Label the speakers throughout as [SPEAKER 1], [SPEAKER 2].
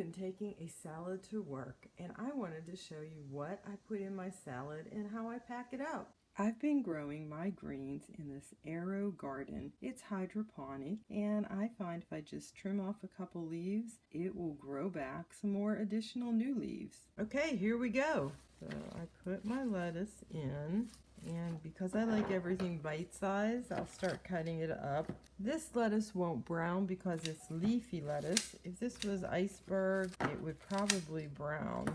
[SPEAKER 1] been taking a salad to work, and I wanted to show you what I put in my salad and how I pack it up. I've been growing my greens in this Arrow garden. It's hydroponic, and I find if I just trim off a couple leaves, it will grow back some more additional new leaves. Okay, here we go. So I put my lettuce in, and because I like everything bite-sized, I'll start cutting it up. This lettuce won't brown because it's leafy lettuce. If this was iceberg, it would probably brown.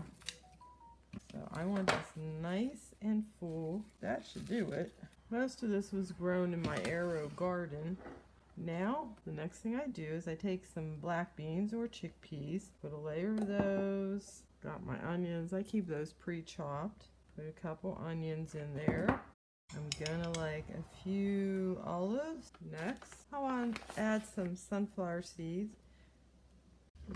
[SPEAKER 1] So I want this nice and full. That should do it. Most of this was grown in my Arrow garden. Now, the next thing I do is I take some black beans or chickpeas, put a layer of those, got my onions. I keep those pre-chopped. Put a couple onions in there. I'm gonna like a few olives. Next, I want to add some sunflower seeds.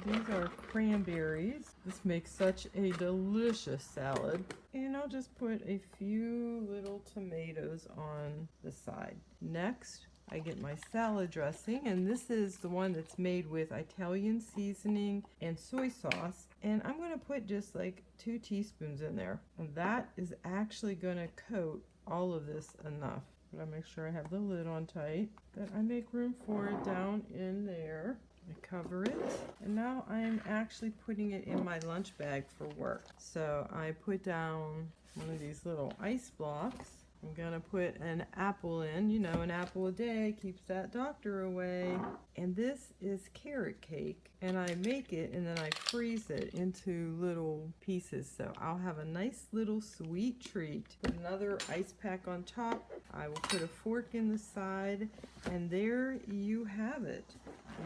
[SPEAKER 1] These are cranberries. This makes such a delicious salad. And I'll just put a few little tomatoes on the side. Next, I get my salad dressing, and this is the one that's made with Italian seasoning and soy sauce. And I'm gonna put just like 2 teaspoons in there. And that is actually gonna coat all of this enough. But I make sure I have the lid on tight. Then I make room for it down in there. I cover it, and now I'm actually putting it in my lunch bag for work. So I put down one of these little ice blocks. I'm gonna put an apple in. You know, an apple a day keeps that doctor away. And this is carrot cake, and I make it and then I freeze it into little pieces. So I'll have a nice little sweet treat. Put another ice pack on top. I will put a fork in the side, and there you have it.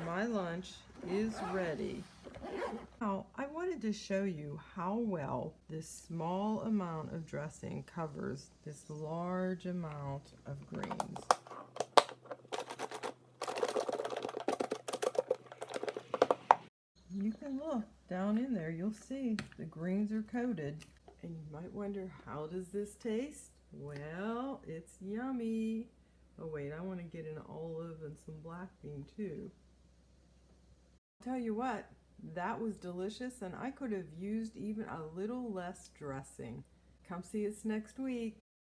[SPEAKER 1] My lunch is ready. Now, I wanted to show you how well this small amount of dressing covers this large amount of greens. You can look down in there, you'll see the greens are coated. And you might wonder, how does this taste? Well, it's yummy. Oh wait, I want to get an olive and some black bean too. Tell you what, that was delicious, and I could have used even a little less dressing. Come see us next week.